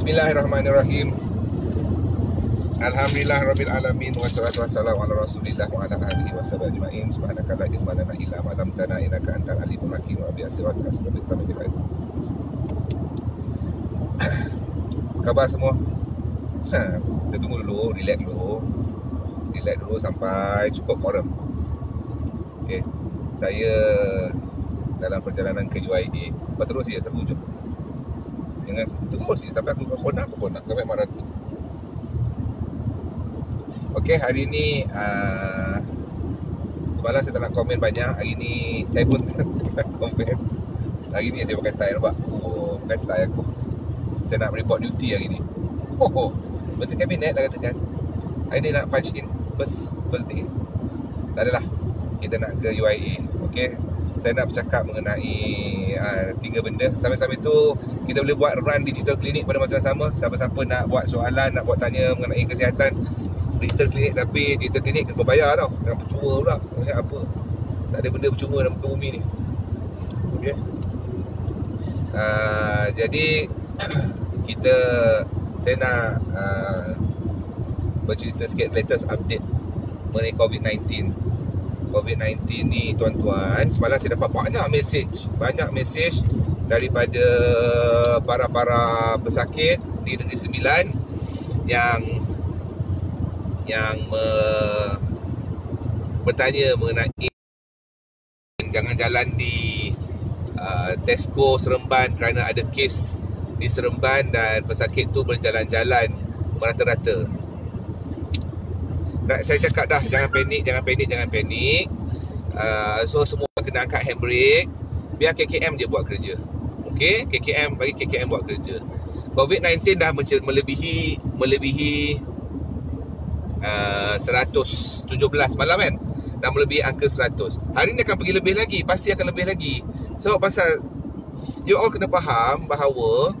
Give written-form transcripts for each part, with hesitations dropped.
Bismillahirrahmanirrahim. Alhamdulillah rabbil alamin wassalatu wassalamu ala Rasulillah wa ala alihi washabihi ajmain. Subhanaka la ilma lana illa ma 'allamtana innaka antal alimul hakim wa bi asrati asbabit tamyiz. Khabar semua? Kita tunggu dulu, relax dulu sampai cukup quorum. Okey. Saya dalam perjalanan ke UID. Kau terus ya sampai hujung. Jangan terus ya sampai aku konak sampai marah tu. Okey, hari ni semalam saya tak nak komen banyak. Hari ni saya pun tak nak komen. Hari ni saya pakai tie nampak. Oh, pakai tie aku. Saya nak report duty hari ni. Menteri Kabinet dah katakan hari ni nak punch in first day. Tak adalah. Kita nak ke UIA. Okey. Saya nak bercakap mengenai 3 benda. Sambil-sambil tu kita boleh buat run digital klinik pada masa yang sama. Siapa-siapa nak buat soalan, nak buat tanya mengenai kesihatan digital klinik, tapi digital klinik kena berbayar tau. Jangan percuma pula. Banyak apa. Tak ada benda percuma dalam muka bumi ni. Okey. Jadi saya nak bercerita sikit latest update mengenai COVID-19 ni tuan-tuan. Semalam saya dapat banyak mesej daripada para pesakit di Negeri Sembilan yang bertanya mengenai jangan jalan di Tesco Seremban kerana ada kes di Seremban dan pesakit tu berjalan-jalan merata-rata. Saya cakap dah, jangan panik. So semua kena angkat handbrake. Biar KKM dia buat kerja. Okey, bagi KKM buat kerja. COVID-19 dah melebihi 117 malam kan. Dah melebihi angka 100. Hari ni akan pergi lebih lagi. Pasti akan lebih lagi. So pasal you all kena faham bahawa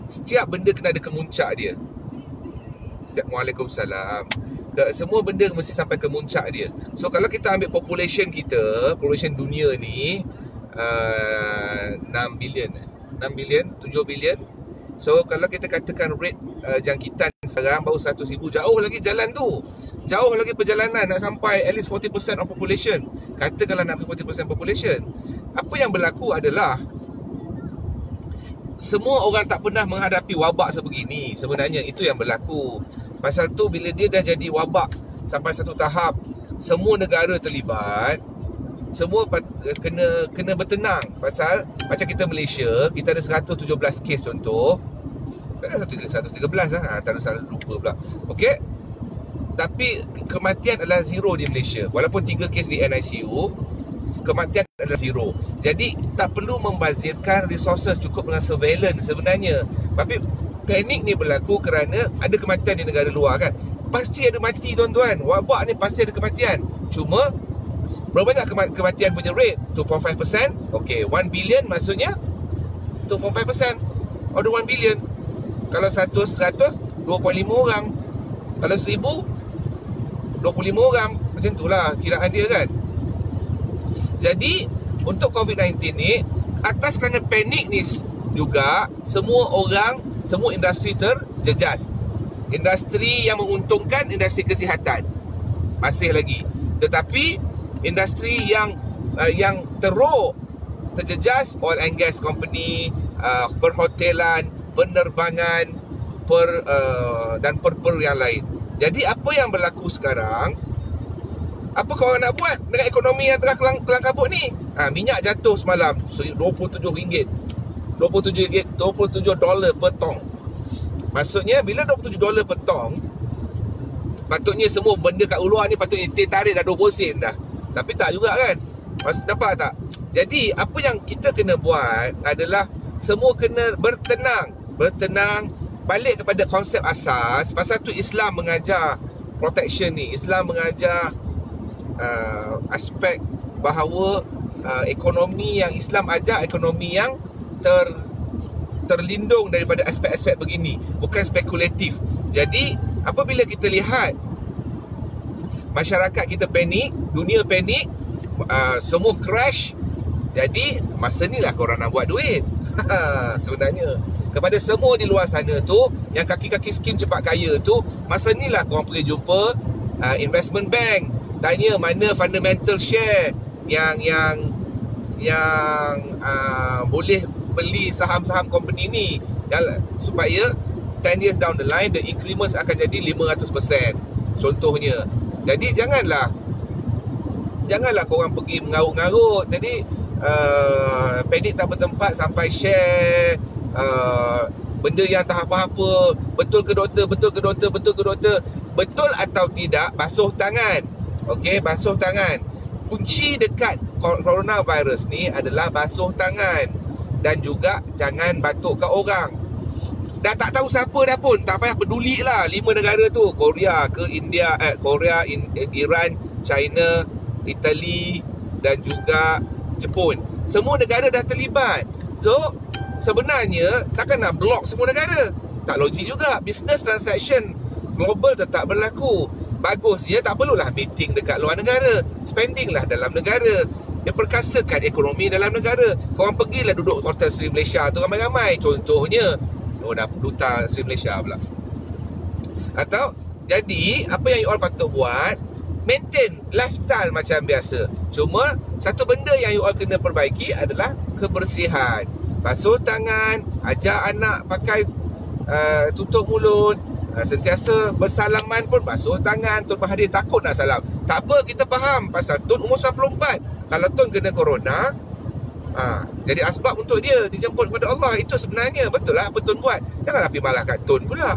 setiap benda kena ada kemuncak dia. Waalaikumsalam. Semua benda mesti sampai ke muncak dia. So kalau kita ambil population dunia ni 6 bilion 7 bilion. So kalau kita katakan rate jangkitan sekarang baru 100,000, jauh lagi jalan tu. Jauh lagi perjalanan nak sampai at least 40% of population. Katakanlah nak 40% population. Apa yang berlaku adalah semua orang tak pernah menghadapi wabak sebegini. Sebenarnya itu yang berlaku. Pasal tu bila dia dah jadi wabak sampai satu tahap, semua negara terlibat, semua kena bertenang. Pasal macam kita Malaysia, kita ada 117 kes contoh. Tak ada 113 lah, tak ada lupa pula. Okey. Tapi kematian adalah zero di Malaysia. Walaupun 3 kes di NICU, kematian adalah zero. Jadi tak perlu membazirkan resources, cukup dengan surveillance sebenarnya. Tapi panik ni berlaku kerana ada kematian di negara luar kan. Pasti ada mati tuan-tuan. Wabak ni pasti ada kematian. Cuma berapa banyak kematian punya rate? 2.5%. Okey, 1 billion maksudnya 2.5% out of 1 billion. Kalau 100 2.5 orang. Kalau 1000 25 orang. Macam itulah kiraan dia kan. Jadi untuk COVID-19 ni, atas kerana panik ni juga, semua industri terjejas. Industri yang menguntungkan industri kesihatan masih lagi. Tetapi industri yang terjejas, oil and gas company, perhotelan, penerbangan, dan per yang lain. Jadi apa yang berlaku sekarang? Apa korang nak buat dengan ekonomi yang tengah kelang kabut ni? Minyak jatuh semalam RM27. $27 per tong. Maksudnya bila $27 per tong, patutnya semua benda kat luar ni patutnya tarik dah 20 sen dah. Tapi tak juga kan. Nampak tak? Jadi apa yang kita kena buat adalah semua kena bertenang, balik kepada konsep asas. Pasal tu Islam mengajar protection ni. Islam mengajar aspek bahawa ekonomi yang Islam ajar, ekonomi yang terlindung daripada aspek-aspek begini, bukan spekulatif. Jadi apabila kita lihat masyarakat kita panik, dunia panik, semua crash, Jadi masa ni lah korang nak buat duit. Sebenarnya kepada semua di luar sana tu yang kaki-kaki skim cepat kaya tu, masa ni lah korang pergi jumpa investment bank, tanya mana fundamental share yang boleh beli saham-saham company ni, supaya 10 years down the line the increments akan jadi 500% contohnya. Jadi janganlah korang pergi mengarut-ngarut. Jadi panik tak bertempat sampai share benda yang tak apa-apa. Betul ke doktor? Betul atau tidak, basuh tangan. Okey, basuh tangan. Kunci dekat coronavirus ni adalah basuh tangan. Dan juga jangan batuk kat orang. Dah tak tahu siapa dah pun, tak payah peduli lah 5 negara tu, Korea ke India, Korea, Iran, China, Itali dan juga Jepun. Semua negara dah terlibat. So sebenarnya takkan nak block semua negara. Tak logik juga. Business transaction global tetap berlaku. Bagusnya tak perlulah meeting dekat luar negara. Spending lah dalam negara. Dia perkasakan ekonomi dalam negara. Korang pergilah duduk hotel Sri Malaysia tu ramai-ramai. Contohnya, dah duta Sri Malaysia pula. Atau jadi apa yang you all patut buat, maintain lifestyle macam biasa. Cuma satu benda yang you all kena perbaiki adalah kebersihan. Basuh tangan, ajar anak pakai tutup mulut, sentiasa bersalaman pun basuh tangan. Tun Mahathir takut nak salam. Tak apa, kita faham pasal Tun umur 94. Kalau Tun kena corona, jadi asbab untuk dia dijemput kepada Allah. Itu sebenarnya betul lah apa Tun buat. Janganlah pergi malah kat Tun pula.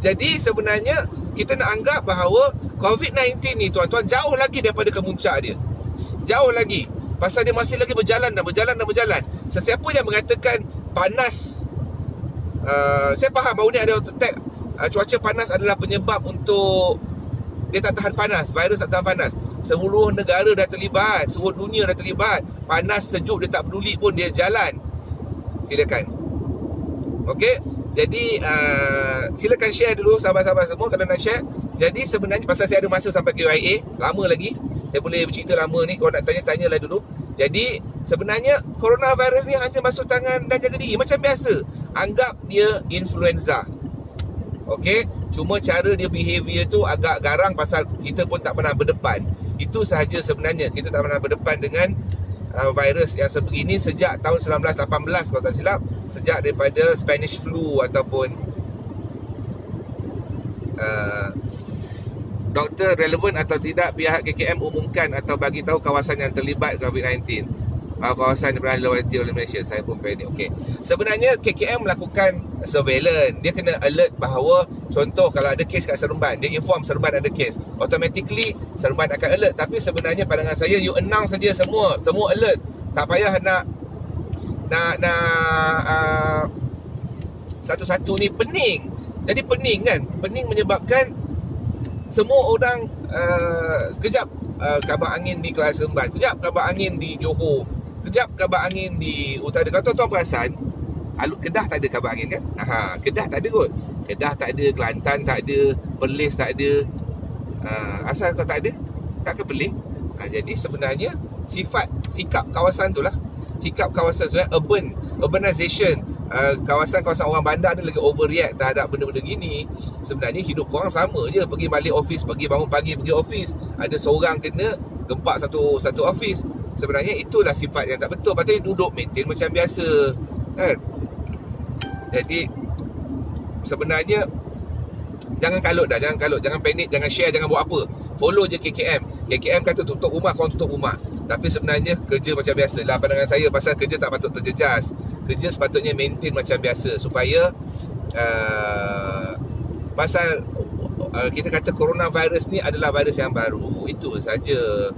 Jadi sebenarnya kita nak anggap bahawa COVID-19 ni tuan-tuan jauh lagi daripada kemuncak dia. Jauh lagi. Pasal dia masih lagi berjalan. Sesiapa yang mengatakan panas, saya faham bahawa ni ada tag cuaca panas adalah penyebab untuk dia tak tahan panas, virus tak tahan panas. Seluruh negara dah terlibat, seluruh dunia dah terlibat. Panas, sejuk dia tak peduli pun, dia jalan. Silakan. Okey. Jadi silakan share dulu sahabat-sahabat semua kalau nak share. Jadi sebenarnya pasal saya ada masa sampai QIA, lama lagi. Saya boleh bercerita lama ni. Kalau nak tanya-tanyalah dulu. Jadi sebenarnya coronavirus ni hanya basuh tangan dan jaga diri macam biasa. Anggap dia influenza. Okey, cuma cara dia behavior tu agak garang pasal kita pun tak pernah berdepan. Itu sahaja sebenarnya. Kita tak pernah berdepan dengan virus yang sebegini sejak tahun 1918 kalau tak silap, sejak daripada Spanish flu ataupun doktor relevan atau tidak pihak KKM umumkan atau bagi tahu kawasan yang terlibat COVID-19, kawasan yang berada dilewati oleh Malaysia. Saya pun panik. Okey, sebenarnya KKM melakukan surveillance. Dia kena alert bahawa contoh kalau ada kes kat Seremban, dia inform Seremban ada kes, automatically Seremban akan alert. Tapi sebenarnya pandangan saya, you announce saja semua alert. Tak payah nak satu-satu ni pening. Jadi pening kan, pening menyebabkan semua orang sekejap kabar angin di Kelas Seremban, sekejap kabar angin di Johor, sekejap kabar angin di Utara. Kalau tuan-tuan perasan, Kedah tak ada kabar angin kan? Kedah tak ada kot. Kedah tak ada, Kelantan tak ada, Perlis tak ada. Asal kau tak ada? Tak ke Perlis? Jadi sebenarnya sikap kawasan tu lah. Sikap kawasan sebenarnya urbanization. Kawasan-kawasan orang bandar ni lagi overreact terhadap benda-benda gini. Sebenarnya hidup korang sama je. Pergi balik office, pergi bangun pagi pergi office. Ada seorang kena gempak satu office. Sebenarnya itulah sifat yang tak betul. Patutnya duduk maintain macam biasa kan? Jadi sebenarnya jangan kalut, jangan panik, jangan share, jangan buat apa. Follow je KKM. KKM kata tutup rumah, korang tutup rumah. Tapi sebenarnya kerja macam biasa lah pandangan saya. Pasal kerja tak patut terjejas. Kerja sepatutnya maintain macam biasa supaya pasal kita kata coronavirus ni adalah virus yang baru. Itu saja.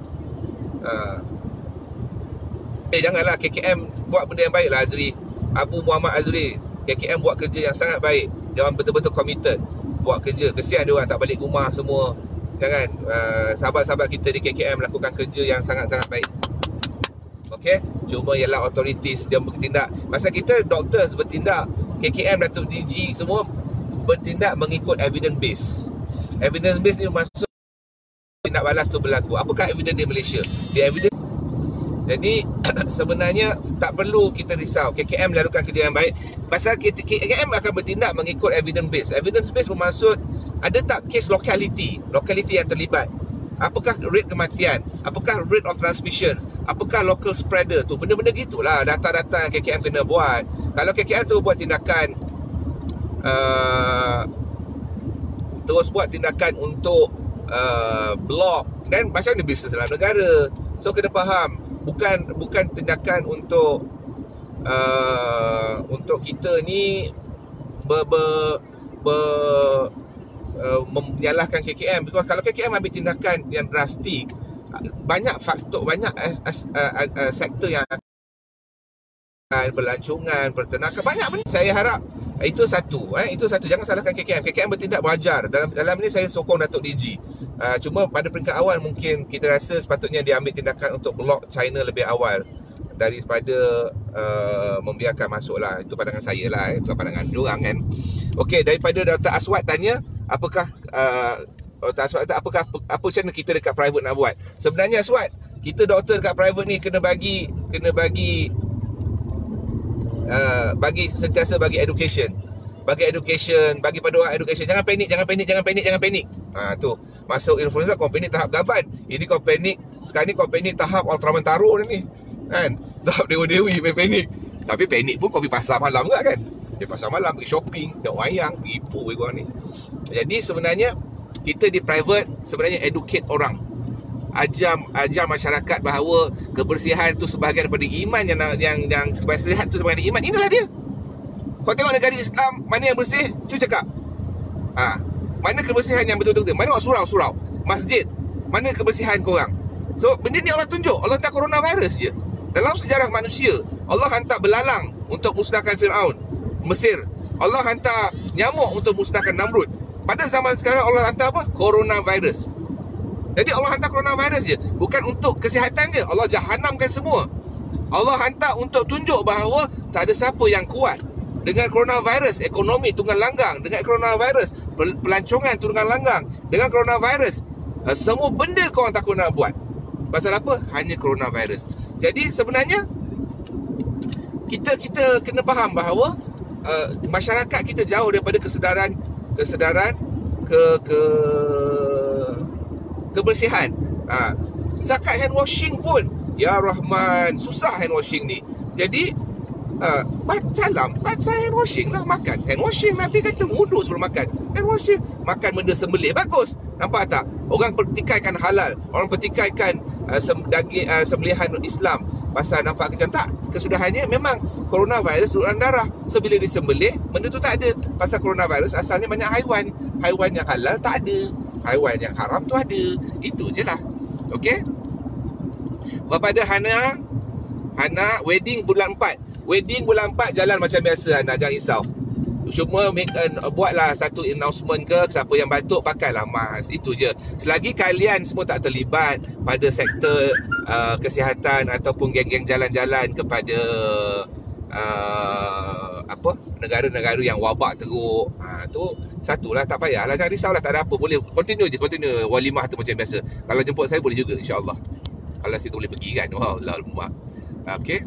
Janganlah KKM buat benda yang baik lah Azri. Abu Muhammad Azri, KKM buat kerja yang sangat baik. Dia orang betul-betul committed buat kerja. Kesian dia orang tak balik rumah semua. Jangan sahabat-sahabat kita di KKM melakukan kerja yang sangat-sangat baik. Okey, cuma ialah authorities dia bertindak. Pasal kita doctors bertindak, KKM, Datuk DG semua bertindak mengikut evidence base. Evidence base ni maksud tindak balas tu berlaku. Apakah evidence di Malaysia? Di evidence Jadi sebenarnya tak perlu kita risau. KKM lakukan kerja yang baik. Pasal KKM akan bertindak mengikut evidence base. Evidence base bermaksud ada tak kes lokaliti yang terlibat. Apakah rate kematian? Apakah rate of transmission? Apakah local spreader tu? Benda-benda gitulah data-data yang KKM kena buat. Kalau KKM tu buat tindakan terus buat tindakan untuk blok, kan macam ni bisnes dalam negara. So kena faham, bukan tindakan untuk kita ni menyalahkan KKM. Because kalau KKM ambil tindakan yang drastik, banyak faktor, banyak sektor yang pelancongan, peternakan, banyak benda. Saya harap itu satu, jangan salahkan KKM. KKM bertindak wajar. Dalam ini saya sokong Datuk DG. Cuma pada peringkat awal mungkin kita rasa sepatutnya dia ambil tindakan untuk blok China lebih awal daripada membiarkan masuk lah. Itu pandangan saya lah, itu pandangan diorang kan. Okey, daripada Dr. Aswad tanya, apakah Dr. Aswad kata, apa macam mana kita dekat private nak buat? Sebenarnya Aswad, kita doktor dekat private ni kena bagi sentiasa bagi education. Bagi pada orang education. Jangan panik. Tu. Masuk influenza kau panik tahap gaban. Ini kau panik, sekarang ni kau panik tahap Ultraman Taro ni. Kan? Tahap dewa-dewi panik. Tapi panik pun kau pergi pasar malam juga kan? Pergi pasar malam, pergi shopping, tengok wayang, pergi ibu kau ni. Jadi sebenarnya kita di private sebenarnya educate orang. Ajar masyarakat bahawa kebersihan tu sebahagian daripada iman, yang kebersihan tu sebahagian iman. Inilah dia. Kau tengok negara Islam mana yang bersih? Cuba cakap. Mana kebersihan yang betul-betul? Mana surau-surau? Masjid. Mana kebersihan korang? So benda ni Allah tunjuk. Allah hantar coronavirus je. Dalam sejarah manusia, Allah hantar belalang untuk musnahkan Fir'aun Mesir. Allah hantar nyamuk untuk musnahkan Namrud. Pada zaman sekarang Allah hantar apa? Coronavirus. Jadi Allah hantar coronavirus je. Bukan untuk kesihatan je. Allah jahanamkan semua. Allah hantar untuk tunjuk bahawa tak ada siapa yang kuat. Dengan coronavirus, ekonomi tunggang langgang. Dengan coronavirus, pelancongan tunggang langgang. Dengan coronavirus, semua benda korang takut nak buat. Pasal apa? Hanya coronavirus. Jadi sebenarnya kita kena faham bahawa masyarakat kita jauh daripada kesedaran kebersihan. Zakat hand washing pun, ya Rahman, susah hand washing ni. Jadi baca hand washing lah. Makan hand washing. Nabi kata wudu sebelum makan. Hand washing. Makan benda sembelih, bagus. Nampak tak? Orang pertikaikan halal. Orang pertikaikan sembelihan Islam. Pasal nampak macam tak? Kesudahannya memang coronavirus duduk dalam darah. So bila disembelih, benda tu tak ada. Pasal coronavirus asalnya banyak haiwan. Haiwan yang halal tak ada. Haiwan yang haram tu ada. Itu je lah. Okey. Pada Hana, wedding bulan 4. Wedding bulan 4 jalan macam biasa, Hana, jangan risau. Cuma buatlah satu announcement ke, siapa yang batuk pakailah mask. Itu je. Selagi kalian semua tak terlibat pada sektor kesihatan ataupun geng-geng jalan-jalan kepada negara-negara yang wabak teruk, tu satulah, tak payahlah, jangan risaulah, tak ada apa, boleh continue walimah tu macam biasa. Kalau jemput saya boleh juga insya-Allah. Kalau situ boleh pergi kan. Alamak. Okey.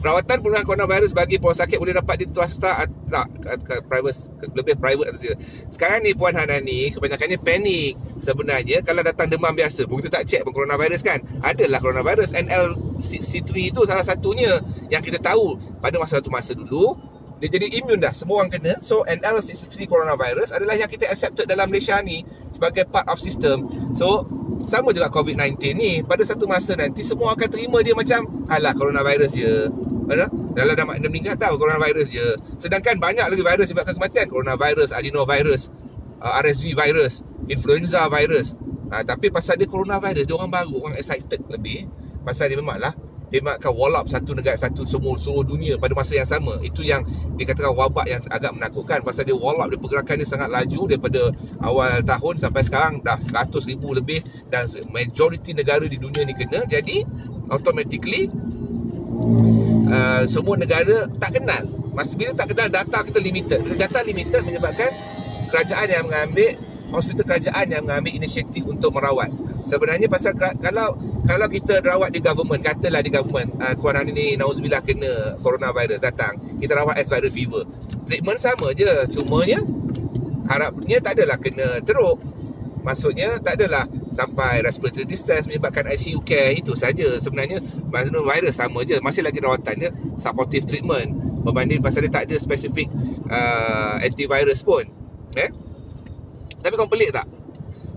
Perawatan pemulihan coronavirus bagi pesakit boleh dapat di swasta tak? Lebih private atau tidak? Sekarang ni Puan Hana ni kebanyakannya panik. Sebenarnya kalau datang demam biasa pun kita tak check pun coronavirus kan. Adalah coronavirus. NLC3 tu salah satunya yang kita tahu pada masa dulu. Dia jadi imun dah, semua orang kena. So NLC3 coronavirus adalah yang kita accepted dalam Malaysia ni sebagai part of system. So sama juga COVID-19 ni. Pada satu masa nanti semua akan terima dia macam alah coronavirus je. Dalam dah meninggal tahu coronavirus je. Sedangkan banyak lagi virus yang menyebabkan kematian. Coronavirus, adenovirus, RSV virus, influenza virus. Tapi pasal dia coronavirus, dia orang baru, orang excited lebih. Pasal dia memanglah dia akan wall up satu negara, seluruh dunia pada masa yang sama. Itu yang dikatakan wabak yang agak menakutkan. Pasal dia wall up, dia pergerakan dia sangat laju daripada awal tahun sampai sekarang dah 100,000 lebih. Dan majoriti negara di dunia ni kena. Jadi automatically semua negara tak kenal. Masa bila tak kenal, data kita limited. Bila data limited menyebabkan kerajaan yang mengambil hospital kerajaan yang mengambil inisiatif untuk merawat. Sebenarnya pasal kalau kita rawat di government, katalah di government, tuan hari ni nauzubillah kena coronavirus datang, kita rawat as viral fever. Treatment sama je, cumanya harapnya tak adalah kena teruk. Maksudnya tak adalah sampai respiratory distress menyebabkan ICU care. Itu saja sebenarnya. Maksudnya virus sama je, masih lagi rawatan dia, supportive treatment, berbanding pasal dia tak ada spesifik antivirus pun. Tapi kau pelik tak?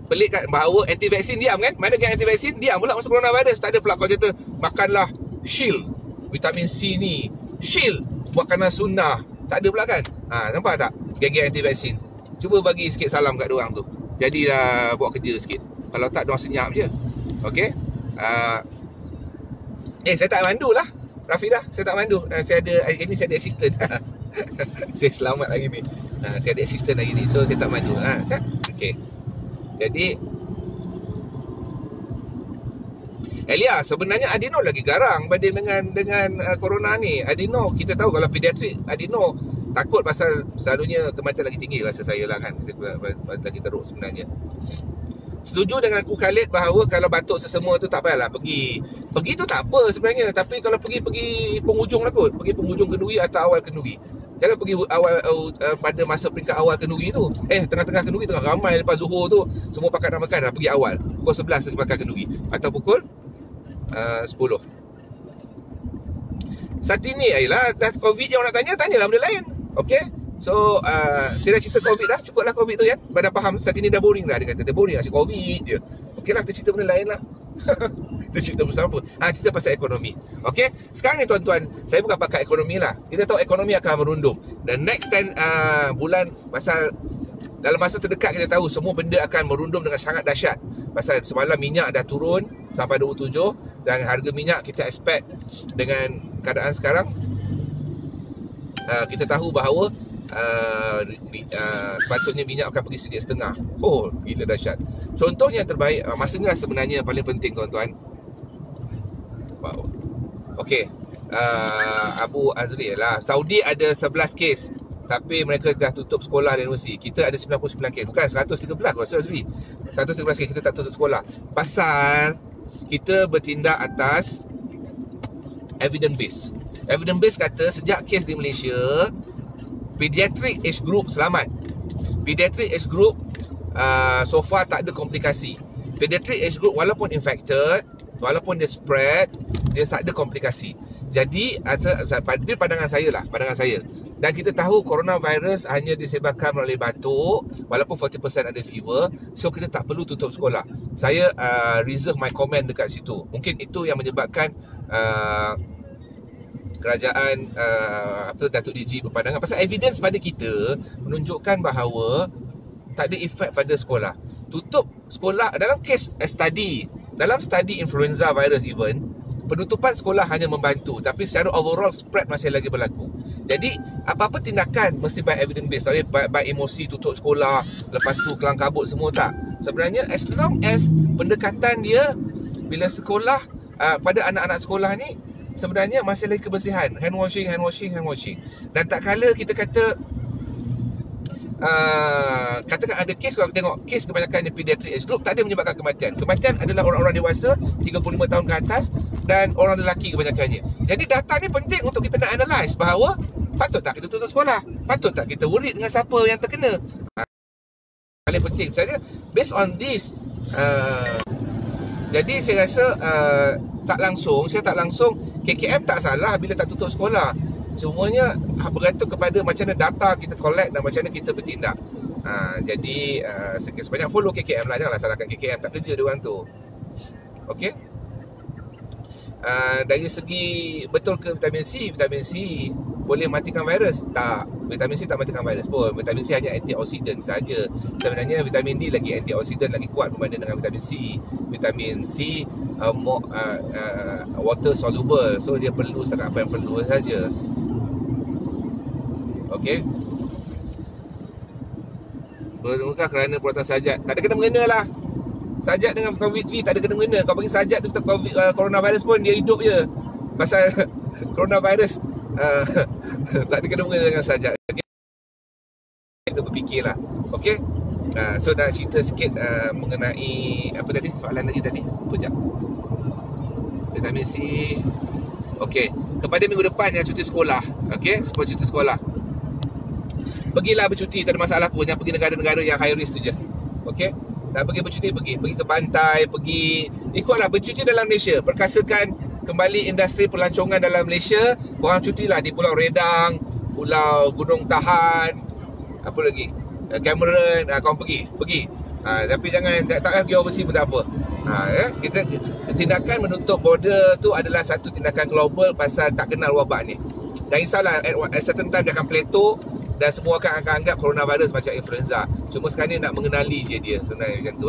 Pelik kan bahawa anti-vaksin diam kan? Mana yang anti-vaksin diam pula masa coronavirus. Tak ada pula kau kata makanlah shield, vitamin C ni shield, makanan sunnah. Tak ada pula kan? Nampak tak? Geng-geng anti-vaksin. Cuba bagi sikit salam kat diorang tu. Jadilah buat kerja sikit. Kalau tak diorang senyap je. Okay. Saya tak mandu lah Rafidah, saya tak mandu. Saya ada, hari ni saya ada assistant. Saya selamat hari ni. Saya ada assistant hari ni. So saya tak mandu. Okay. Jadi Elia, sebenarnya adeno lagi garang banding dengan corona ni. Adeno, kita tahu kalau pediatrik, adeno takut pasal selalunya kematian lagi tinggi rasa saya lah kan. Lagi teruk sebenarnya. Setuju dengan aku Khalid bahawa kalau batuk sesemua tu tak payahlah pergi. Pergi tu tak apa sebenarnya, tapi kalau pergi penghujung lah kot. Pergi penghujung kenduri atau awal kenduri. Jangan pergi awal pada masa peringkat awal kenduri tu. Tengah-tengah kenduri tengah ramai lepas Zuhur tu, semua pakat nak makan dah pergi awal. Pukul 11 lagi makan kenduri atau pukul 10. Saat ini ayolah dah Covid je orang nak tanya, tanyalah benda lain. Okey. So saya dah cerita Covid dah, cukuplah Covid tu kan. Pada faham saat ini dah boring dah, dia kata. Dia boring asyik Covid je. Okeylah, kita cerita benda lain lah. Kita cerita bersama apa? Cerita pasal ekonomi. Okey, sekarang ni tuan-tuan, saya bukan pakar ekonomi lah. Kita tahu ekonomi akan merundum. Dan next 10 bulan, pasal dalam masa terdekat kita tahu semua benda akan merundum dengan sangat dahsyat. Pasal semalam minyak dah turun sampai 27 dan harga minyak kita expect dengan keadaan sekarang, kita tahu bahawa sepatutnya minyak akan pergi RM1.5. Oh, gila dahsyat. Contohnya yang terbaik, masa ni lah sebenarnya yang paling penting tuan-tuan. Wow. Okey, Abu Azri lah, Saudi ada 11 kes, tapi mereka dah tutup sekolah dan universiti. Kita ada 99 kes, bukan 113 kau Azri. 113 kes kita tak tutup sekolah. Pasal kita bertindak atas evidence base. Evidence base kata sejak kes di Malaysia, pediatric age group selamat. Pediatric age group so far tak ada komplikasi. Pediatric age group walaupun infected, walaupun dia spread, dia tak ada komplikasi. Jadi pada pandangan saya lah, pandangan saya. Dan kita tahu coronavirus hanya disebarkan melalui batuk, walaupun 40% ada fever. So kita tak perlu tutup sekolah. Saya reserve my comment dekat situ. Mungkin itu yang menyebabkan kerajaan Datuk DG berpandangan. Pasal evidence pada kita menunjukkan bahawa tak ada efek pada sekolah. Tutup sekolah dalam kes study, dalam study influenza virus even, penutupan sekolah hanya membantu, tapi secara overall spread masih lagi berlaku. Jadi apa-apa tindakan mesti by evidence based. Tak boleh by emosi tutup sekolah, lepas tu kelang kabut semua, tak. Sebenarnya as long as pendekatan dia bila sekolah pada anak-anak sekolah ni sebenarnya masih lagi kebersihan, hand washing. Dan tak kala kita kata katakan ada kes, kalau tengok kes kebanyakan di pediatric age group tak ada menyebabkan kematian. Kematian adalah orang-orang dewasa 35 tahun ke atas dan orang lelaki kebanyakannya. Jadi data ni penting untuk kita nak analyse bahawa patut tak kita tutup sekolah, patut tak kita worried dengan siapa yang terkena. Paling penting saya based on this. Jadi saya rasa saya tak langsung KKM tak salah bila tak tutup sekolah. Semuanya bergantung kepada macam mana data kita collect dan macam mana kita bertindak. Jadi sebanyak follow KKM lah, janganlah salahkan KKM, tak kerja diorang tu. Okey. Dari segi betul ke vitamin C boleh matikan virus? Tak. Vitamin C tak matikan virus pun. Vitamin C hanya antioksidan saja. Sebenarnya vitamin D lagi antioksidan, lagi kuat berbanding dengan vitamin C. Vitamin C water soluble, so dia perlu sangat apa yang perlu saja. Okey. Bukankah kerana perbuatan sajat? Tak ada kena-mengena lah. Sajat dengan COVID-19 tak ada kena-mengena. Kau bagi sajat tu coronavirus pun dia hidup je. Pasal coronavirus tak ada kena-mengena dengan sajat. Okay? Kita berfikirlah. Okey. So nak cerita sikit mengenai apa tadi, soalan lagi tadi. Sekejap. Vitamin C. Okey, kepada minggu depan yang cuti sekolah, okey, sebelum cuti sekolah, pergilah bercuti, tak ada masalah pun. Yang pergi negara-negara yang high risk tu je. Okey, nak pergi bercuti, pergi ke pantai, pergi ikutlah bercuti dalam Malaysia. Perkasakan kembali industri pelancongan dalam Malaysia. Korang cutilah di Pulau Redang, Pulau Gunung Tahan, apa lagi, Cameron. Korang pergi. Tapi jangan tak payah pergi overseas pun tak apa. Kita tindakan menutup border tu adalah satu tindakan global pasal tak kenal wabak ni. Dan insyaAllah at certain time dia akan plateau dan semua akan anggap coronavirus macam influenza. Cuma sekarang ni nak mengenali dia sebenarnya macam tu.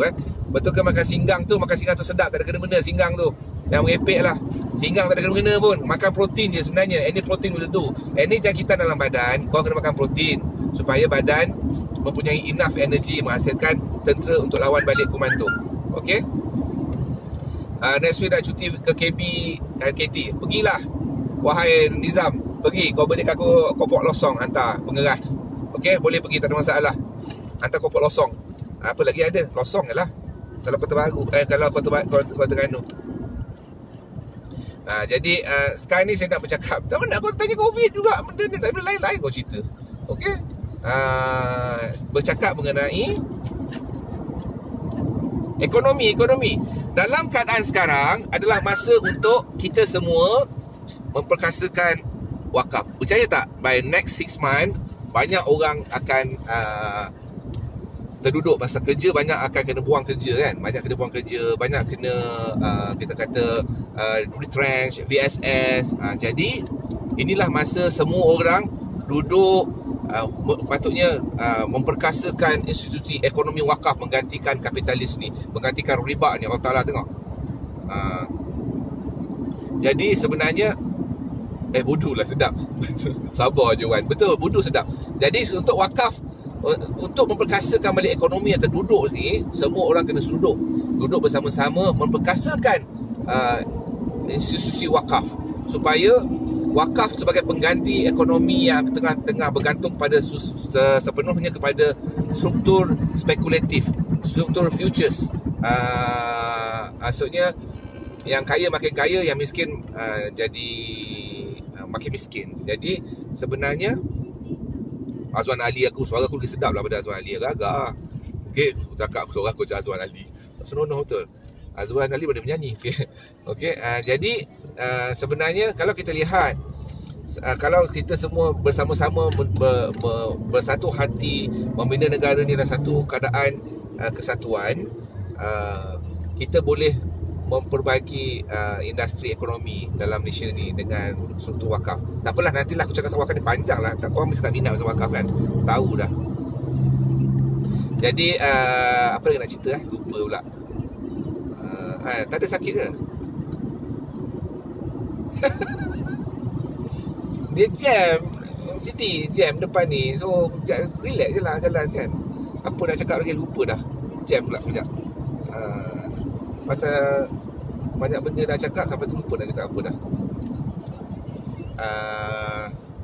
Betul ke makan singgang tu sedap, tak ada kena-mena singgang tu. Yang merepek lah. Singgang tak ada kena-mena pun. Makan protein je sebenarnya. Any protein will do. Anything kita dalam badan, kau kena makan protein supaya badan mempunyai enough energy menghasilkan tentera untuk lawan balik kuman tu. Okay? Next week nak cuti ke KB, KT. Pergilah, wahai Nizam. Pergi, kau belikan aku kopok losong, hantar pengeras. Okay, boleh pergi, tak ada masalah. Hantar kopok losong. Apa lagi ada? Losong je lah. Kalau Kota Baru, kalau Kota Terengganu. Jadi sekarang ni saya nak bercakap. Tak nak kau tanya COVID juga. Benda ni tak ada lain-lain kau cerita. Okay, bercakap mengenai ekonomi. Dalam keadaan sekarang adalah masa untuk kita semua memperkasakan wakaf. Percaya tak? By next 6 months, banyak orang akan terduduk masa kerja, banyak akan kena buang kerja kan. Banyak kena buang kerja, banyak kena kita kata retrench, VSS. Jadi inilah masa semua orang duduk, patutnya memperkasakan institusi ekonomi wakaf, menggantikan kapitalis ni, menggantikan riba ni. Allah Ta'ala tengok. Jadi sebenarnya bodoh lah, sedap. Sabar je Wan. Betul, bodoh sedap. Jadi untuk wakaf, untuk memperkasakan balik ekonomi yang terduduk ni, semua orang kena duduk bersama-sama memperkasakan institusi wakaf, supaya wakaf sebagai pengganti ekonomi yang tengah bergantung pada sepenuhnya kepada struktur spekulatif, struktur futures. Maksudnya yang kaya makin kaya, yang miskin jadi makin miskin. Jadi sebenarnya Azwan Ali, suara aku lebih sedap lah pada Azwan Ali. Agak okey, cakap suara aku macam Azwan Ali, tak senonoh betul. Azwan Ali boleh menyanyi. Okey, jadi sebenarnya kalau kita lihat, kalau kita semua bersama-sama bersatu hati membina negara ni dalam satu keadaan kesatuan, kita boleh memperbaiki industri ekonomi dalam Malaysia ni dengan struktur wakaf. Tak apalah, nantilah aku cakap pasal wakaf ni panjang lah. Tak, korang mesti tak minat pasal wakaf kan, tahu dah. Jadi apa lagi nak cerita lupa pula. Tak ada sakit ke? Dia jam City, jam depan ni. So relax je lah jalan kan. Apa nak cakap lagi, lupa dah. Jam pula sekejap. Pasal banyak benda nak cakap sampai terlupa nak cakap apa dah.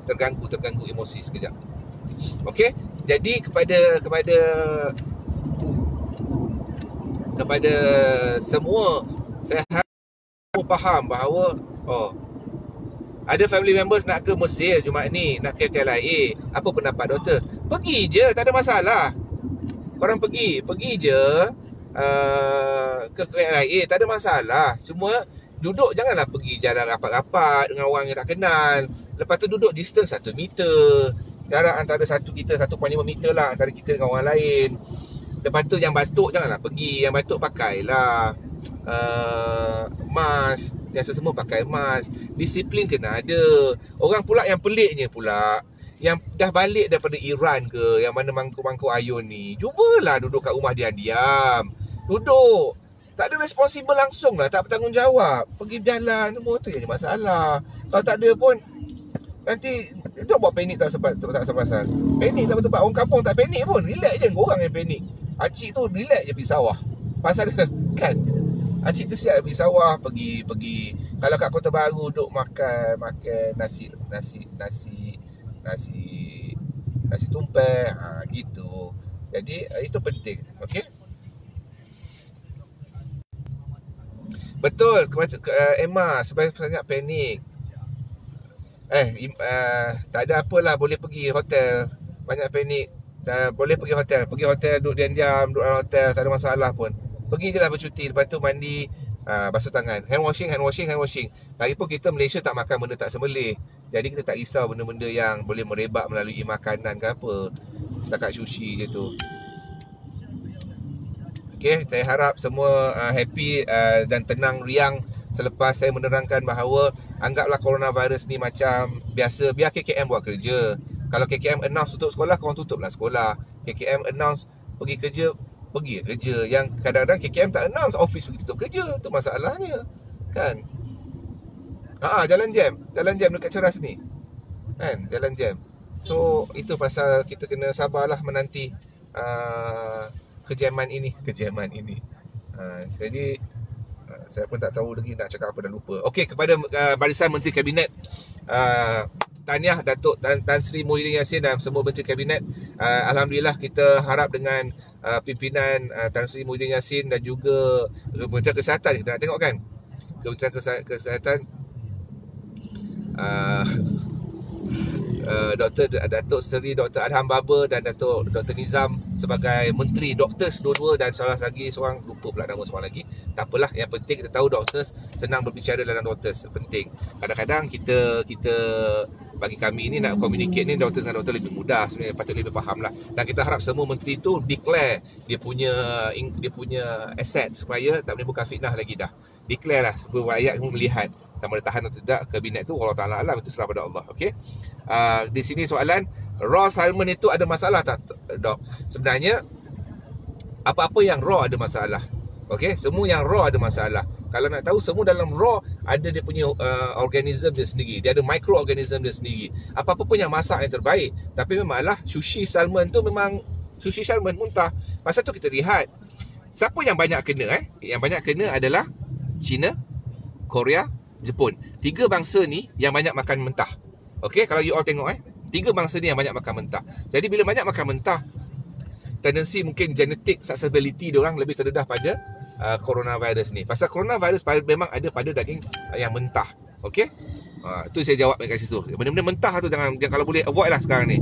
Terganggu emosi sekejap. Okey, jadi kepada semua, saya harap faham bahawa ada family members nak ke Mesir Jumaat ni, nak ke KLIA. Apa pendapat doktor? Pergi je, tak ada masalah. Korang pergi je ke KLIA, tak ada masalah. Cuma duduk, janganlah pergi jalan rapat-rapat dengan orang yang tak kenal. Lepas tu duduk distance 1 meter. Jarak antara kita 1.5 meter lah antara kita dengan orang lain. Lepas tu yang batuk janganlah pergi. Yang batuk pakailah mask. Yang semua pakai mask. Disiplin kena ada. Orang pula yang peliknya pula, yang dah balik daripada Iran ke, yang mana mangkuk-mangkuk ayun ni, cubalah duduk kat rumah diam-diam. Duduk, tak ada responsible langsung lah, tak bertanggungjawab. Pergi berjalan semua tu yang masalah. Kalau tak ada pun, nanti dia buat panik tak pasal. Panik tak betul-betul. Orang kampung tak panik pun, relax je. Korang yang panik. Acik tu relax je pergi sawah. Pasal kan, acik tu siap pergi sawah, pergi. Kalau kat Kota Baru duduk makan nasi tumpeng, gitu. Jadi itu penting. Okey. Betul, Emma sebanyak panik. Tak ada apalah, boleh pergi hotel. Banyak panik. Boleh pergi hotel. Pergi hotel, duduk diam-diam, duduk dalam hotel, tak ada masalah pun. Pergi je lah bercuti, lepas tu mandi, basuh tangan. Hand washing. Lagipun kita Malaysia tak makan benda tak sembelih. Jadi kita tak risau benda-benda yang boleh merebak melalui makanan ke apa. Setakat sushi je tu. Okay, saya harap semua happy dan tenang riang selepas saya menerangkan bahawa anggaplah coronavirus ni macam biasa. Biar KKM buat kerja. Kalau KKM announce tutup sekolah, korang tutuplah sekolah. KKM announce pergi kerja, pergi kerja. Yang kadang-kadang KKM tak announce, office pergi tutup kerja. Itu masalahnya, kan? Jalan jam dekat Ceras ni, kan? Jalan jam. So itu pasal kita kena sabarlah menanti kejaman ini. Jadi saya pun tak tahu lagi nak cakap apa, dah lupa. Okey, kepada Barisan Menteri Kabinet, tahniah Datuk Tan Sri Muhyiddin Yassin dan semua Menteri Kabinet. Alhamdulillah, kita harap dengan pimpinan Tan Sri Muhyiddin Yassin dan juga Kementerian Kesihatan, kita nak tengok kan, Kementerian Kesihatan, Datuk Seri Dr. Adham Baba dan Dr. Nizam sebagai Menteri Doktors dua-dua, dan salah lagi seorang, lupa pula nama seorang lagi. Tak apalah, yang penting kita tahu Doktors, senang berbicara dalam Doktors, penting. Kadang-kadang kita bagi kami ni nak communicate ni, Doktors dengan Doktor lebih mudah sebenarnya, patut lebih faham lah. Dan kita harap semua menteri tu declare dia punya asset supaya tak menimbulkan fitnah lagi dah. Declare lah supaya rakyat melihat sama ada tahan atau tidak kabinet tu. Allah Ta'ala alam, itu serah pada Allah. Okey. Di sini soalan, raw salmon itu ada masalah tak, Dok? Sebenarnya apa-apa yang raw ada masalah. Okey, semua yang raw ada masalah. Kalau nak tahu, semua dalam raw ada dia punya organism dia sendiri. Dia ada microorganism dia sendiri. Apa-apa pun yang masak yang terbaik. Tapi memanglah sushi salmon tu memang sushi salmon muntah. Pasal tu kita lihat siapa yang banyak kena. Yang banyak kena adalah China, Korea, Jepun. 3 bangsa ni yang banyak makan mentah. Okey, kalau you all tengok 3 bangsa ni yang banyak makan mentah. Jadi bila banyak makan mentah, tendensi mungkin genetik susceptibility diorang lebih terdedah pada coronavirus ni. Pasal coronavirus memang ada pada daging yang mentah. Okey? Tu saya jawab kat situ. Benda-benda mentah tu jangan, kalau boleh avoid lah sekarang ni.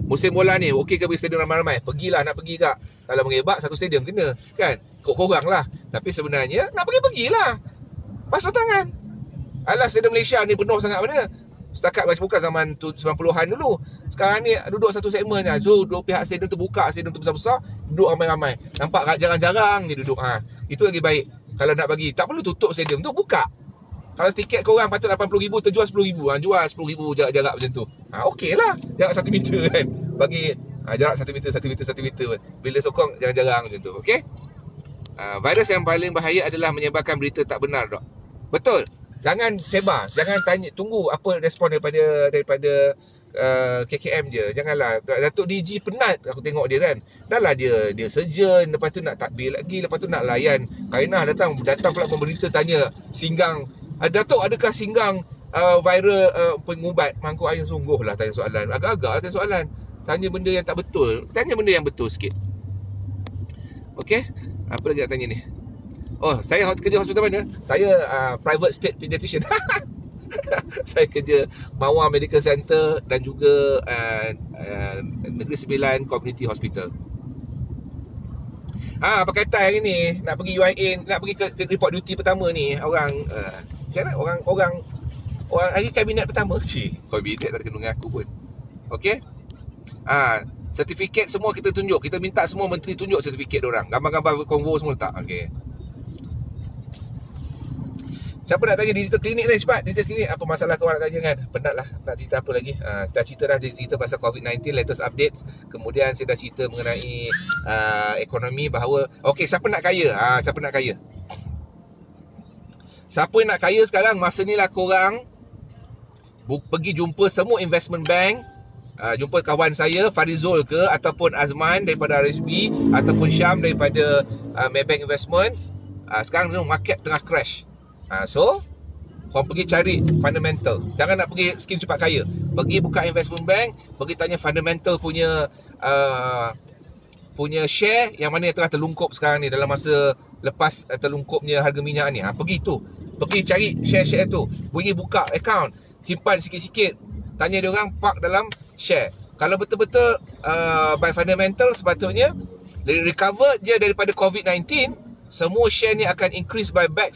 Musim bola ni, okey ke pergi stadium ramai-ramai? Pergilah, nak pergi tak? Kalau mengebak satu stadium kena, kan? Korang lah. Tapi sebenarnya nak pergilah. Basuh tangan. Alah, stadium Malaysia ni penuh sangat mana? Setakat bukan zaman 90-an dulu. Sekarang ni duduk satu segmen je. So dua pihak stadium tu buka, stadium tu besar-besar, duduk ramai-ramai. Nampak jarang-jarang je duduk. Itu lagi baik. Kalau nak bagi, tak perlu tutup stadium tu, buka. Kalau tiket korang patut 80,000, terjual 10,000. Jual 10,000 jarak-jarak macam tu. Okey lah, jarak 1 meter kan. Bagi jarak 1 meter. Bila sokong jarang-jarang macam tu. Okey? Virus yang paling bahaya adalah menyebarkan berita tak benar, Dok. Betul. Jangan sebar, jangan tanya, tunggu apa respon daripada KKM je. Janganlah. Datuk DG penat aku tengok dia kan. Dah lah dia surgeon, lepas tu nak takbir lagi, lepas tu nak layan Kainah datang pula pemberita tanya singgang, Datuk adakah singgang viral pengubat mangkuk ayam? Sungguh lah tanya soalan. Agak-agak tanya soalan. Tanya benda yang tak betul. Tanya benda yang betul sikit. Okey? Apa lagi nak tanya ni? Oh, saya kerja hospital mana? Saya private state pediatrician. Saya kerja Mawar Medical Center dan juga Negeri Sembilan Community Hospital. Apa kata hari ni nak pergi UIA, nak pergi ke report duty pertama ni, orang macam mana orang hari kabinet pertama. Kabinet tak ada kena dengan aku pun. Okey? Sertifikat semua kita tunjuk. Kita minta semua menteri tunjuk sertifikat diorang. Gambar-gambar konvo semua letak. Okey. Siapa nak tanya digital klinik ni? Cepat, digital klinik. Apa masalah korang nak tanya kan? Penat lah nak cerita apa lagi. Dah cerita pasal COVID-19, latest updates. Kemudian saya dah cerita mengenai ekonomi bahawa okey, siapa nak kaya? Siapa nak kaya? Siapa yang nak kaya sekarang? Masa ni lah korang pergi jumpa semua investment bank. Jumpa kawan saya Farizul ke, ataupun Azman daripada RSB, ataupun Syam daripada Maybank Investment. Sekarang market tengah crash. So korang pergi cari fundamental. Jangan nak pergi skim cepat kaya. Pergi buka investment bank, pergi tanya fundamental punya punya share yang mana yang tengah terlungkup sekarang ni, dalam masa lepas terlungkupnya harga minyak ni. Pergi tu, pergi cari share-share tu, pergi buka account, simpan sikit-sikit, tanya dia orang, park dalam share. Kalau betul-betul by fundamental, sepatutnya recover je daripada COVID-19, semua share ni akan increase by back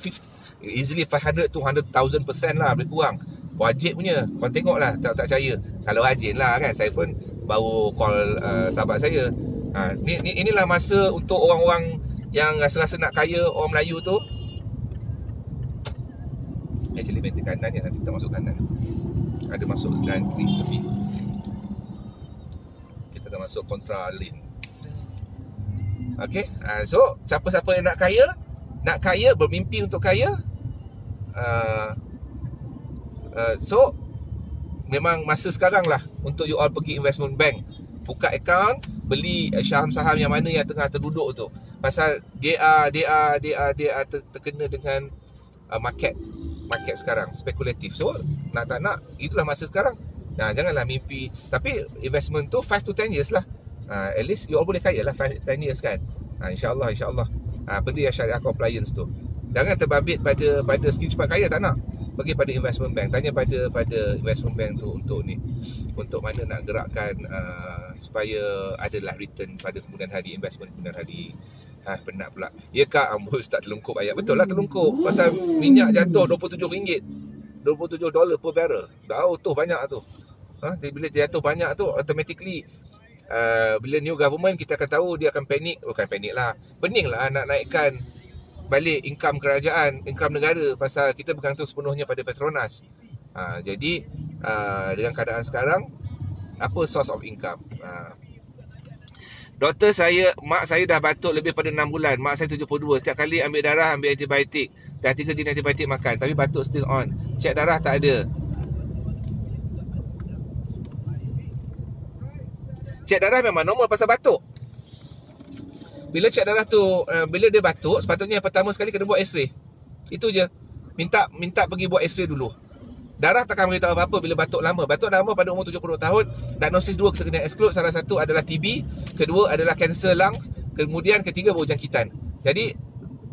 easily 500 to 100,000% lah, lebih kurang. Wajib punya. Kau tengok lah, tak percaya. Kalau rajin lah kan. Saya pun baru call sahabat saya. Inilah masa untuk orang-orang yang rasa-rasa nak kaya, orang Melayu tu. Actually better kanan je, nanti kita masuk kanan. Ada masuk gantry tepi. Kita dah masuk kontra lane. Okay, so siapa-siapa yang nak kaya, bermimpi untuk kaya, so memang masa sekarang lah untuk you all pergi investment bank, buka account, beli saham-saham yang mana yang tengah terduduk tu. Pasal dia terkena dengan market sekarang, spekulatif. So nak tak nak, itulah masa sekarang. Janganlah mimpi. Tapi investment tu 5 to 10 years lah. At least you all boleh kaya lah 5 to 10 years kan. InsyaAllah. Benda yang syariah compliance tu. Jangan terbabit pada segi cepat kaya, tak nak. Pergi pada investment bank, tanya pada investment bank tu untuk mana nak gerakkan supaya adalah return pada kemudian hari, investment kemudian hari. Penat pula. Ya kak, Ustaz terlungkup ayat. Betul lah terlungkup. Pasal minyak jatuh RM27, $27 per barrel. Tuh banyak tu. Bila jatuh banyak tu, automatically bila new government, kita akan tahu dia akan panik. Bukan panik lah, pening lah nak naikkan balik income kerajaan, income negara, pasal kita bergantung sepenuhnya pada Petronas. Jadi dengan keadaan sekarang, apa source of income? Doktor saya, mak saya dah batuk lebih pada 6 bulan. Mak saya 72. Setiap kali ambil darah, ambil antibiotik. Dah 3 jenis antibiotik makan, tapi batuk still on. Cek darah tak ada. Cek darah memang normal pasal batuk. Bila cek darah tu, bila dia batuk, sepatutnya pertama sekali kena buat x-ray. Itu je. Minta pergi buat x-ray dulu. Darah takkan beritahu apa-apa bila batuk lama. Batuk lama pada umur 70 tahun. Diagnosis 2 kita kena exclude. Salah satu adalah TB, kedua adalah kanser lungs, kemudian ketiga baru jangkitan. Jadi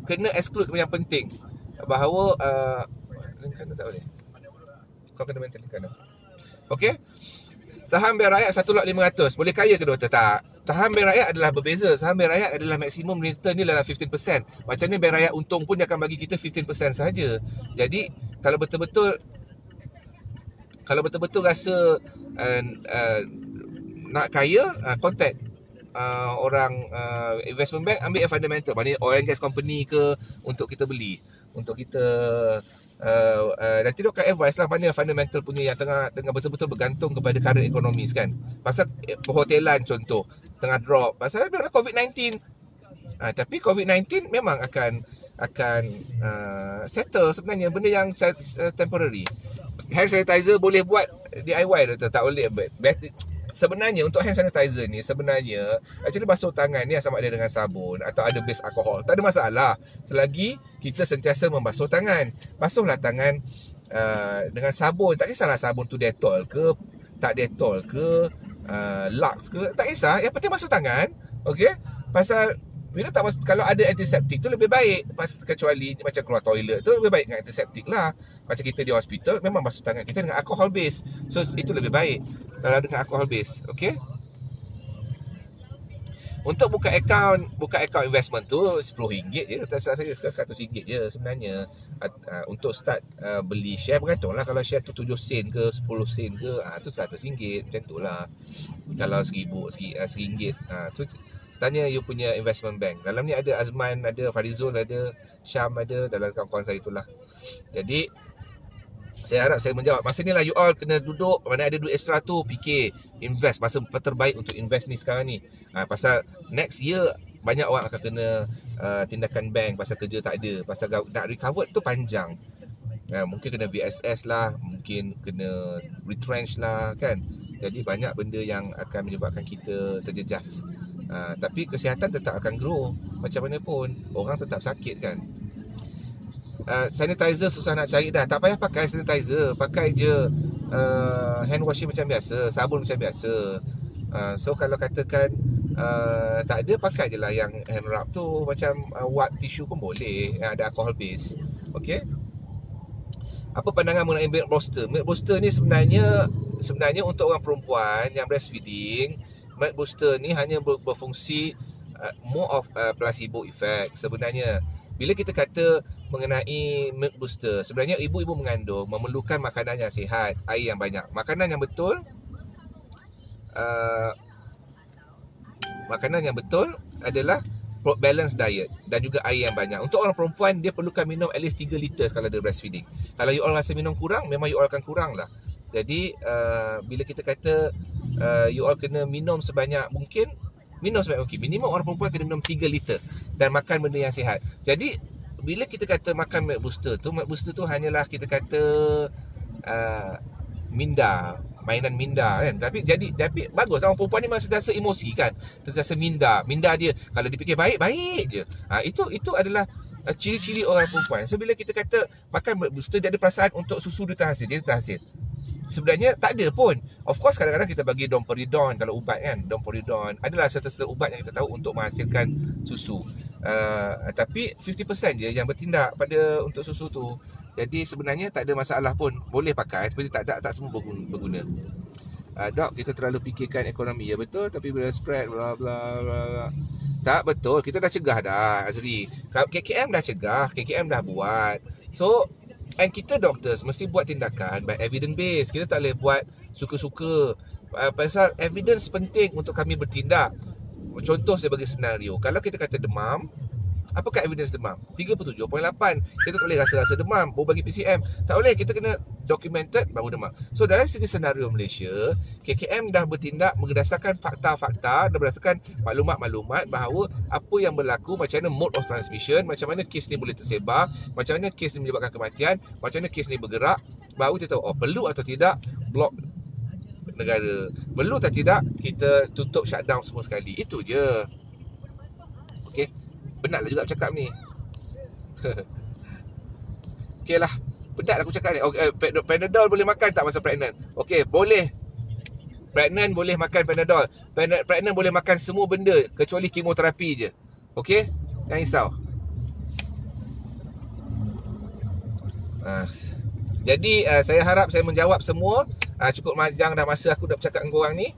kena exclude yang penting. Bahawa lingkaran tak boleh. Kau kena maintain lingkaran. Okey. Saham Bank Rakyat 1 lot 500. Boleh kaya ke doktor? Tak. Saham Bank Rakyat adalah berbeza. Saham Bank Rakyat adalah maksimum return ni adalah 15%. Macam ni Bank Rakyat untung pun dia akan bagi kita 15% saja. Jadi kalau betul-betul rasa nak kaya, contact orang investment bank, ambil yang fundamental. Maknanya oil and gas company ke, untuk kita beli, untuk kita nanti dia akan advice lah mana fundamental punya yang tengah betul-betul bergantung kepada current economies kan. Pasal perhotelan contoh tengah drop pasal COVID-19. Tapi COVID-19 memang akan settle sebenarnya, benda yang temporary. Hand sanitizer boleh buat DIY tak boleh. Sebenarnya untuk hand sanitizer ni sebenarnya actually basuh tangan ni sama ada dengan sabun atau ada base alkohol, tak ada masalah selagi kita sentiasa membasuh tangan. Basuhlah tangan dengan sabun, tak kisahlah sabun tu Dettol ke tak Dettol ke Lux ke, tak kisah, yang penting basuh tangan. Okey, pasal bila tak masuk, kalau ada antiseptik tu lebih baik. Kecuali macam keluar toilet tu lebih baik dengan antiseptik lah. Macam kita di hospital memang basuh tangan kita dengan alcohol base. So itu lebih baik kalau dengan alcohol base. Okay. Untuk buka account investment tu RM10 je. Tak salah saya sekarang RM100 je sebenarnya. Untuk start beli share, bergantunglah. Kalau share tu 7 sen ke 10 sen ke, tu RM100 macam tu lah. Kalau RM1 tu tanya you punya investment bank. Dalam ni ada Azman, ada Farizul, ada Syam, ada dalam kawan-kawan saya itulah. Jadi saya harap saya menjawab. Masa ni lah you all kena duduk, mana ada duit extra tu, fikir invest. Masa terbaik untuk invest ni sekarang ni. Pasal next year banyak orang akan kena tindakan bank pasal kerja tak ada, pasal nak recover tu panjang. Mungkin kena VSS lah, mungkin kena retrench lah kan. Jadi banyak benda yang akan menyebabkan kita terjejas. Tapi kesihatan tetap akan grow. Macam mana pun orang tetap sakit kan. Sanitizer susah nak cari dah. Tak payah pakai sanitizer, pakai je hand washing macam biasa, sabun macam biasa. So kalau katakan tak ada, pakai je lah yang hand rub tu. Macam wipe tissue pun boleh, yang ada alcohol base. Okay. Apa pandangan mengenai milk booster? Milk booster ni sebenarnya untuk orang perempuan yang breastfeeding, milk booster ni hanya berfungsi more of placebo effect sebenarnya. Bila kita kata mengenai milk booster, sebenarnya ibu-ibu mengandung memerlukan makanan yang sihat, air yang banyak. Makanan yang betul adalah balance diet dan juga air yang banyak. Untuk orang perempuan, dia perlukan minum at least 3 liter kalau dia breastfeeding. Kalau you all rasa minum kurang, memang you all akan kurang lah. Jadi bila kita kata you all kena minum sebanyak mungkin, minimum orang perempuan kena minum 3 liter dan makan benda yang sihat. Jadi bila kita kata makan milk booster tu hanyalah kita kata mainan minda kan. Tapi bagus orang perempuan ni masih sentiasa emosi kan, sentiasa minda dia kalau dipikir baik je. Itu adalah ciri-ciri orang perempuan. So bila kita kata makan milk booster, dia ada perasaan untuk susu dia terhasil. Sebenarnya tak ada pun. Of course kadang-kadang kita bagi domperidone kalau ubat kan. Domperidone adalah serta-serta ubat yang kita tahu untuk menghasilkan susu. Tapi 50% je yang bertindak pada untuk susu tu. Jadi sebenarnya tak ada masalah pun. Boleh pakai, tapi tak semua berguna. Dok, kita terlalu fikirkan ekonomi. Ya betul, tapi bila spread bla bla bla. Tak betul, kita dah cegah dah Azri. KKM dah cegah, KKM dah buat. So and kita doctors mesti buat tindakan by evidence based. Kita tak boleh buat suka-suka. Pasal evidence penting untuk kami bertindak. Contoh saya bagi senario, kalau kita kata demam, apakah evidence demam? 37.8. Kita tak boleh rasa-rasa demam baru bagi PCM. Tak boleh, kita kena documented baru demam. So dari segi senario Malaysia, KKM dah bertindak berdasarkan fakta-fakta dan berdasarkan maklumat-maklumat bahawa apa yang berlaku, macam mana mode of transmission, macam mana kes ni boleh tersebar, macam mana kes ni menyebabkan kematian, macam mana kes ni bergerak. Baru kita tahu perlu atau tidak blok negara, perlu atau tidak kita tutup shutdown semua sekali. Itu je. Okay, penatlah juga bercakap ni. Okay lah, penat aku cakap ni. Panadol boleh makan tak masa pregnant? Okay, boleh. Pregnant boleh makan Panadol. Pregnant boleh makan semua benda kecuali kemoterapi je. Okay, jangan risau. Jadi saya harap saya menjawab semua. Cukup panjang dah masa aku dah bercakap dengan korang ni.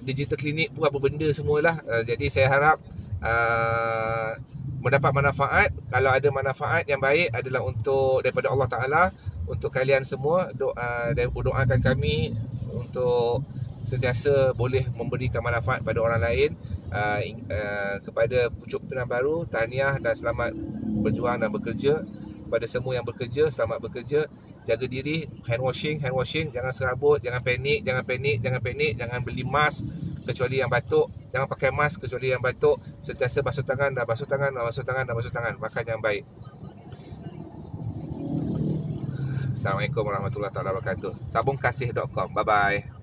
Digital klinik tu apa benda semualah. Jadi saya harap mendapat manfaat. Kalau ada manfaat yang baik adalah untuk daripada Allah Ta'ala untuk kalian semua. Doakan kami untuk sentiasa boleh memberikan manfaat pada orang lain. Kepada pucuk pimpinan baru, tahniah dan selamat berjuang dan bekerja. Kepada semua yang bekerja, selamat bekerja. Jaga diri, hand washing, jangan serabut, jangan panik, jangan beli mask kecuali yang batuk, jangan pakai mask kecuali yang batuk. Sentiasa basuh tangan, makan yang baik. Assalamualaikum warahmatullahi wabarakatuh. Sabungkasih.com. Bye bye.